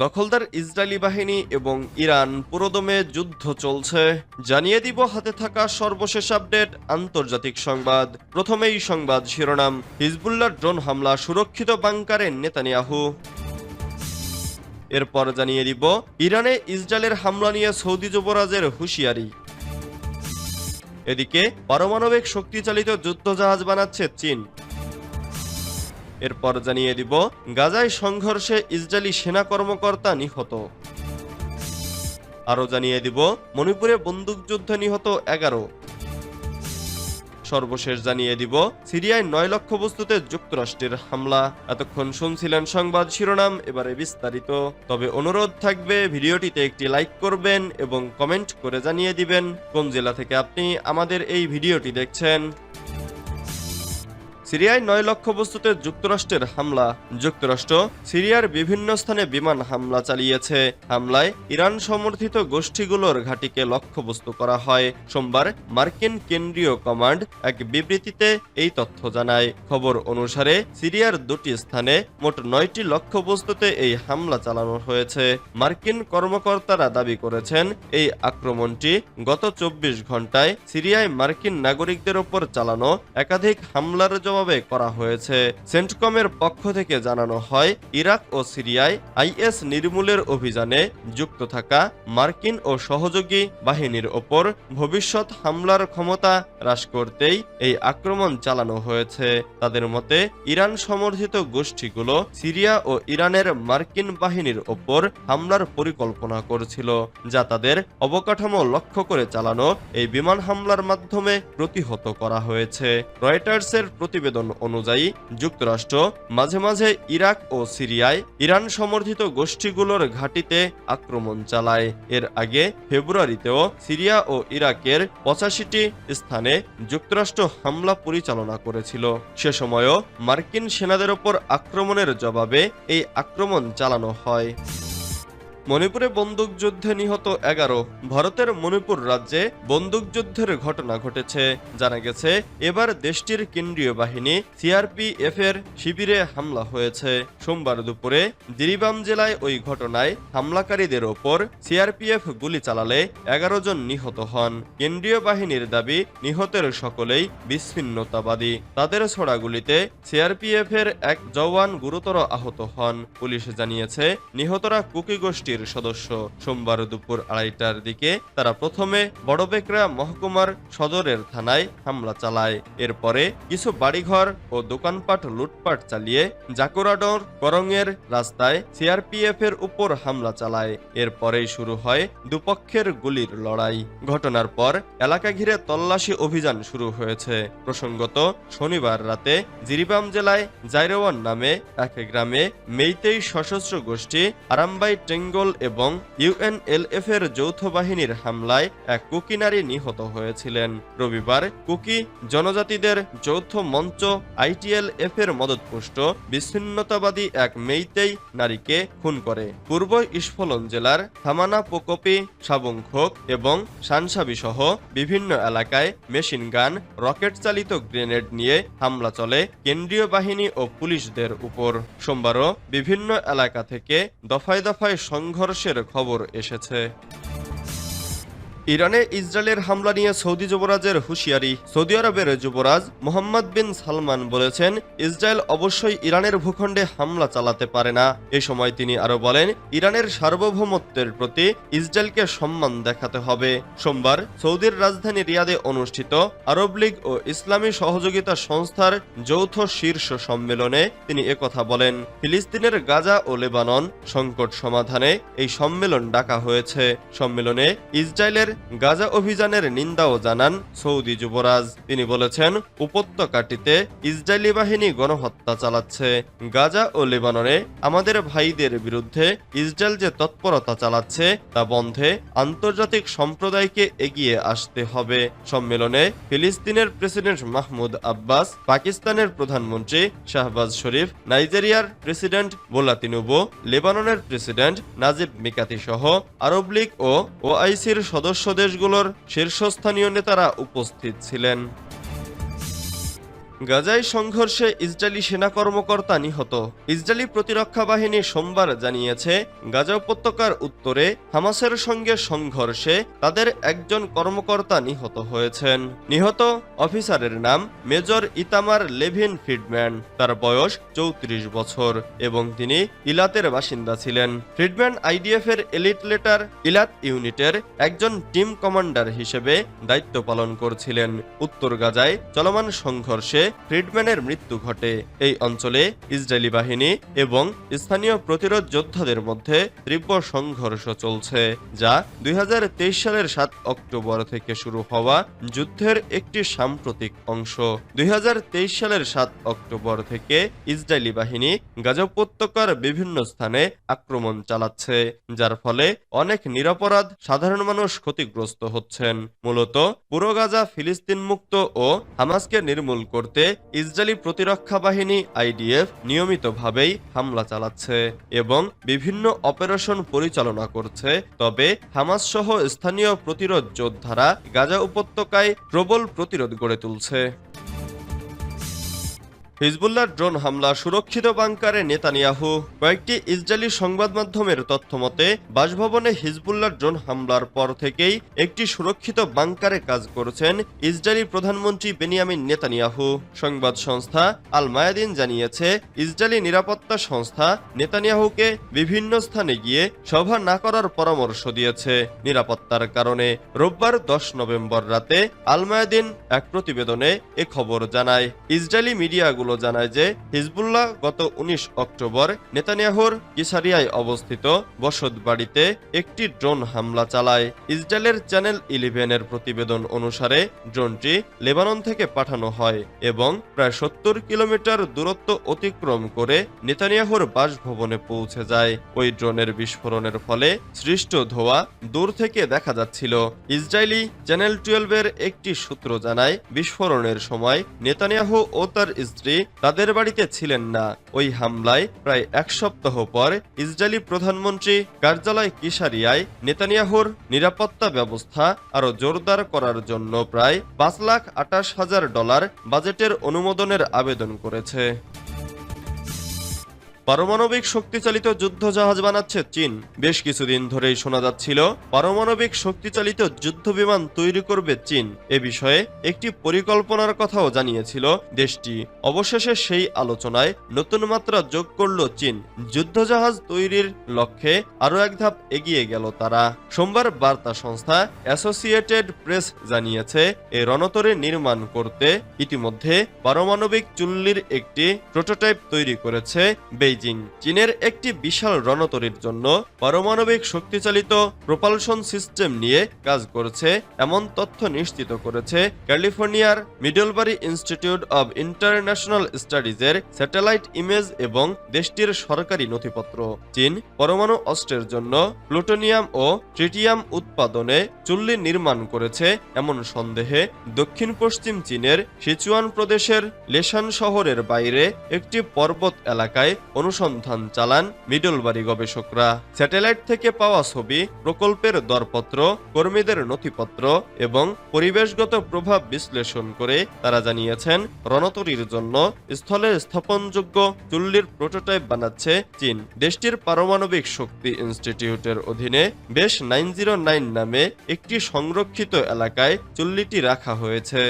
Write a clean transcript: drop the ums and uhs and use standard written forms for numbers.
দখলদার ইসরায়েলি বাহিনী এবং ইরান পুরোদমে যুদ্ধ চলছে। জানিয়ে দিব হাতে থাকা সর্বশেষ আপডেট আন্তর্জাতিক সংবাদ। প্রথমেই সংবাদ শিরোনাম, হিজবুল্লাহর ড্রোন হামলা, সুরক্ষিত বাংকারে নেতানিয়াহু। এরপর জানিয়ে দিব ইরানে ইসরায়েলের হামলা নিয়ে সৌদি যুবরাজের হুঁশিয়ারি। এদিকে পারমাণবিক শক্তিচালিত যুদ্ধজাহাজ বানাচ্ছে চীন। এরপর জানিয়ে দিব গাজায় সংঘর্ষে ইসরায়েলি সেনা কর্মকর্তা নিহত। আরও জানিয়ে দিব মণিপুরে বন্দুকযুদ্ধে নিহত 11। সর্বশেষ জানিয়ে দিব সিরিয়ায় 9 লক্ষ্যবস্তুতে যুক্তরাষ্ট্রের হামলা। এতক্ষণ শুনছিলেন সংবাদ শিরোনাম, এবারে বিস্তারিত। তবে অনুরোধ থাকবে ভিডিওটিতে একটি লাইক করবেন এবং কমেন্ট করে জানিয়ে দিবেন কোন জেলা থেকে আপনি আমাদের এই ভিডিওটি দেখছেন। সিরিয়ায় 9 লক্ষ্যবস্তুতে যুক্তরাষ্ট্রের হামলা। যুক্তরাষ্ট্র সিরিয়ার বিভিন্ন স্থানে বিমান হামলা চালিয়েছে। হামলায় ইরান সমর্থিত গোষ্ঠীগুলোর ঘাঁটিকে লক্ষ্যবস্তু করা হয়। সোমবার মার্কিন কেন্দ্রীয় কমান্ড এক বিবৃতিতে এই তথ্য জানায়। খবর অনুসারে সিরিয়ার 2টি স্থানে মোট 9টি লক্ষ্যবস্তুতে এই হামলা চালানো হয়েছে। মার্কিন কর্মকর্তারা দাবি করেছেন এই আক্রমণটি গত 24 ঘন্টায় সিরিয়ায় মার্কিন নাগরিকদের ওপর চালানো একাধিক হামলার জবাবে করা হয়েছে। সেন্টকমের পক্ষ থেকে জানানো হয়, ইরাক ও সিরিয়ায় আইএস নির্মূলের অভিযানে যুক্ত থাকা মার্কিন ও সহযোগী বাহিনীর ওপর ভবিষ্যৎ হামলার ক্ষমতা হ্রাস করতেই এই আক্রমণ চালানো হয়েছে। তাদের মতে ইরান সমর্থিত গোষ্ঠীগুলো সিরিয়া ও ইরানের মার্কিন বাহিনীর ওপর হামলার পরিকল্পনা করছিল, যা তাদের অবকাঠামো লক্ষ্য করে চালানো এই বিমান হামলার মাধ্যমে প্রতিহত করা হয়েছে। রয়টার্সের প্রতিবেদন অনুযায়ী যুক্তরাষ্ট্র মাঝে মাঝে ইরাক ও সিরিয়ায় ইরান সমর্থিত গোষ্ঠীগুলোর ঘাঁটিতে আক্রমণ চালায়। এর আগে ফেব্রুয়ারিতেও সিরিয়া ও ইরাকের 85টি স্থানে যুক্তরাষ্ট্র হামলা পরিচালনা করেছিল। সে সময়ও মার্কিন সেনাদের ওপর আক্রমণের জবাবে এই আক্রমণ চালানো হয়। মণিপুরে বন্দুকযুদ্ধে নিহত 11। ভারতের মণিপুর রাজ্যে বন্দুকযুদ্ধের ঘটনা ঘটেছে। জানা গেছে এবার দেশটির কেন্দ্রীয় বাহিনী সিআরপিএফ এর শিবিরে হামলা হয়েছে। সোমবার দুপুরে জিরিবাম জেলায় ওই ঘটনায় হামলাকারীদের ওপর সিআরপিএফ গুলি চালালে 11 জন নিহত হন। কেন্দ্রীয় বাহিনীর দাবি, নিহতের সকলেই বিচ্ছিন্নতাবাদী। তাদের ছোড়া গুলিতে সিআরপিএফ এর এক জওয়ান গুরুতর আহত হন। পুলিশ জানিয়েছে নিহতরা কুকি গোষ্ঠী সদস্য। সোমবার দুপুর 2:30টার দিকে তারা প্রথমে বড়বেকরা মহকুমার সদরের থানায় হামলা চালায়। এরপরে কিছু বাড়িঘর ও দোকানপাট লুটপাট চালিয়ে জাকুরাডর করঙের রাস্তায় সিআরপিএফ এর উপর হামলা চালায়। এরপরেই শুরু হয় দুপক্ষের গুলির লড়াই। ঘটনার পর এলাকা ঘিরে তল্লাশি অভিযান শুরু হয়েছে। প্রসঙ্গত, শনিবার রাতে জিরিবাম জেলায় জাইরওয়ান নামে এক গ্রামে মেইতেই সশস্ত্র গোষ্ঠী আরামবাই টেঙ্গল এবং ইউএনএলএফ এর যৌথ বাহিনীর হামলায় এক কুকি নারী নিহত হয়েছিলেন। রবিবার কুকি জনজাতিদের যৌথ মঞ্চ আইটিএলএফ এর মদতপুষ্ট বিচ্ছিন্নতাবাদী এক মেইতেই নারীকে খুন করে। পূর্ব ইস্ফলন জেলার থামানা পোকপি, সাবুংখোক এবং সানসাবি সহ বিভিন্ন এলাকায় মেশিন গান, রকেট চালিত গ্রেনেড নিয়ে হামলা চলে কেন্দ্রীয় বাহিনী ও পুলিশদের উপর। সোমবারও বিভিন্ন এলাকা থেকে দফায় দফায় সংঘর্ষের খবর এসেছে। ইরানে ইসরায়েলের হামলা নিয়ে সৌদি যুবরাজের হুঁশিয়ারি। সৌদি আরবের যুবরাজ মোহাম্মদ বিন সালমান বলেছেন, ইসরায়েল অবশ্যই ইরানের ভূখণ্ডে হামলা চালাতে পারে না। এ সময় তিনি আরো বলেন, ইরানের সার্বভৌমত্বের প্রতি ইসরায়েলকে সম্মান দেখাতে হবে। সোমবার সৌদির রাজধানী রিয়াদে অনুষ্ঠিত আরব লীগ ও ইসলামী সহযোগিতা সংস্থার যৌথ শীর্ষ সম্মেলনে তিনি একথা বলেন। ফিলিস্তিনের গাজা ও লেবানন সংকট সমাধানে এই সম্মেলন ডাকা হয়েছে। সম্মেলনে ইসরায়েলের গাজা অভিযানের নিন্দাও জানান সৌদি যুবরাজ। তিনি বলেছেন, উপত্যকাটিতে ইসরায়েলি বাহিনী গণহত্যা চালাচ্ছে। গাজা ও লেবাননে আমাদের ভাইদের বিরুদ্ধে ইসরায়েল যে তৎপরতা চালাচ্ছে তা বন্ধে আন্তর্জাতিক সম্প্রদায়কে এগিয়ে আসতে হবে। সম্মেলনে ফিলিস্তিনের প্রেসিডেন্ট মাহমুদ আব্বাস, পাকিস্তানের প্রধানমন্ত্রী শাহবাজ শরীফ, নাইজেরিয়ার প্রেসিডেন্ট বোলা তিনুবু, লেবাননের প্রেসিডেন্ট নাজিব মিকাতি সহ আরব লীগ ও ওআইসির সদস্য দেশগুলোর শীর্ষস্থানীয় নেতারা উপস্থিত ছিলেন। গাজায় সংঘর্ষে ইসরায়েলি সেনা কর্মকর্তা নিহত। ইসরায়েলি প্রতিরক্ষা বাহিনী সোমবার জানিয়েছে, গাজা উপত্যকার উত্তরে হামাসের সঙ্গে সংঘর্ষে তাদের একজন কর্মকর্তা নিহত হয়েছেন। নিহত অফিসারের নাম মেজর ইতামার লেভিন ফ্রিডম্যান। তার বয়স 34 বছর এবং তিনি ইলাতের বাসিন্দা ছিলেন। ফ্রিডম্যান আইডিএফ এর এলিট লেটার ইলাত ইউনিটের একজন টিম কমান্ডার হিসেবে দায়িত্ব পালন করছিলেন। উত্তর গাজায় চলমান সংঘর্ষে ফ্রিডম্যানের মৃত্যু ঘটে। এই অঞ্চলে ইসরায়েলি বাহিনী এবং স্থানীয় প্রতিরোধ যোদ্ধাদের মধ্যে তীব্র সংঘর্ষ চলছে, যা 2023 সালের 7 অক্টোবর থেকে শুরু হওয়া যুদ্ধের একটি সাম্প্রতিক অংশ। 2023 সালের 7 অক্টোবর থেকে ইসরায়েলি বাহিনী গাজা উপত্যকার বিভিন্ন স্থানে আক্রমণ চালাচ্ছে, যার ফলে অনেক নিরপরাধ সাধারণ মানুষ ক্ষতিগ্রস্ত হচ্ছেন। মূলত পুরো গাজা ফিলিস্তিন মুক্ত ও হামাসকে নির্মূল করতে ইসরায়েলি প্রতিরক্ষা বাহিনী আইডিএফ নিয়মিতভাবেই হামলা চালাচ্ছে এবং বিভিন্ন অপারেশন পরিচালনা করছে। তবে হামাস সহ স্থানীয় প্রতিরোধ যোদ্ধারা গাজা উপত্যকায় প্রবল প্রতিরোধ গড়ে তুলছে। হিজবুল্লাহর ড্রোন হামলা, সুরক্ষিত বাংকারে নেতানিয়াহু। কয়েকটি ইসরায়েলি সংবাদ মাধ্যমের তথ্যমতে বাসভবনে হিজবুল্লাহর ড্রোন হামলার পর থেকেই একটি সুরক্ষিত বাংকারে কাজ করছেন ইসরায়েলি প্রধানমন্ত্রী বেনিয়ামিন নেতানিয়াহু। সংবাদ সংস্থা আল মায়াদিন জানিয়েছে, ইসরায়েলি নিরাপত্তা সংস্থা নেতানিয়াহুকে বিভিন্ন স্থানে গিয়ে সভা না করার পরামর্শ দিয়েছে নিরাপত্তার কারণে। রোববার 10 নভেম্বর রাতে আল মায়াদিন এক প্রতিবেদনে এ খবর জানায়। ইসরায়েলি মিডিয়াগুলো জানায় যে হিজবুল্লাহ গত 19 অক্টোবর নেতানিয়াহুর কিসারিয়ায় অবস্থিত বসত বাড়িতে একটি ড্রোন হামলা চালায়। ইসরায়েলের চ্যানেল 11 এর প্রতিবেদন অনুসারে ড্রোনটি লেবানন থেকে পাঠানো হয় এবং প্রায় 70 কিলোমিটার দূরত্ব অতিক্রম করে নেতানিয়াহুর বাসভবনে পৌঁছে যায়। ওই ড্রোনের বিস্ফোরণের ফলে সৃষ্ট ধোঁয়া দূর থেকে দেখা যাচ্ছিল। ইসরায়েলি চ্যানেল 12 এর একটি সূত্র জানায়, বিস্ফোরণের সময় নেতানিয়াহু ও তার স্ত্রী তাদের বাড়িতে ছিলেন না। ওই হামলায় প্রায় এক সপ্তাহ পর ইসরায়েলি প্রধানমন্ত্রী কার্যালয় কিসারিয়ায় নেতানিয়াহুর নিরাপত্তা ব্যবস্থা আরো জোরদার করার জন্য প্রায় $5,28,000 বাজেটের অনুমোদনের আবেদন করেছে। পারমাণবিক শক্তিচালিত যুদ্ধজাহাজ বানাচ্ছে চীন। বেশ কিছুদিন ধরেই শোনা যাচ্ছিল পারমাণবিক শক্তিচালিত যুদ্ধবিমান তৈরি করবে চীন। এ বিষয়ে একটি পরিকল্পনার কথাও জানিয়েছিল দেশটি। অবশেষে সেই আলোচনায় নতুন মাত্রা যোগ করল চীন। যুদ্ধজাহাজ তৈরির লক্ষ্যে আরও এক ধাপ এগিয়ে গেল তারা। সোমবার বার্তা সংস্থা অ্যাসোসিয়েটেড প্রেস জানিয়েছে, এই রণতরী নির্মাণ করতে ইতিমধ্যে পারমাণবিক চুল্লির একটি প্রোটোটাইপ তৈরি করেছে বেইজিং। চীনের একটি বিশাল রণতরীর জন্য পারমাণবিক শক্তিচালিত প্রোপালশন সিস্টেম নিয়ে কাজ করছে, এমন তথ্য নিশ্চিত করেছে ক্যালিফোর্নিয়ার মিডলবারি ইনস্টিটিউট অব ইন্টারন্যাশনাল স্টাডিজের স্যাটেলাইট ইমেজ এবং দেশটির সরকারি নথিপত্র। চীন পরমাণু অস্ত্রের জন্য প্লুটোনিয়াম ও ট্রিটিয়াম উৎপাদনে চুল্লি নির্মাণ করেছে এমন সন্দেহে দক্ষিণ পশ্চিম চীনের সিচুয়ান প্রদেশের লেশান শহরের বাইরে একটি পর্বত এলাকায় অনুসন্ধান চালান মিডলবারি গবেষকরা। স্যাটেলাইট থেকে পাওয়া ছবি, প্রকল্পের দরপত্র, কর্মীদের নথিপত্র এবং পরিবেশগত প্রভাব বিশ্লেষণ করে তারা জানিয়েছেন, রণতরীর জন্য স্থলে স্থাপনযোগ্য চুল্লির প্রোটোটাইপ বানাচ্ছে চীন। দেশটির পারমাণবিক শক্তি ইনস্টিটিউটের অধীনে বেশ 909 নামে একটি সংরক্ষিত এলাকায় চুল্লিটি রাখা হয়েছে।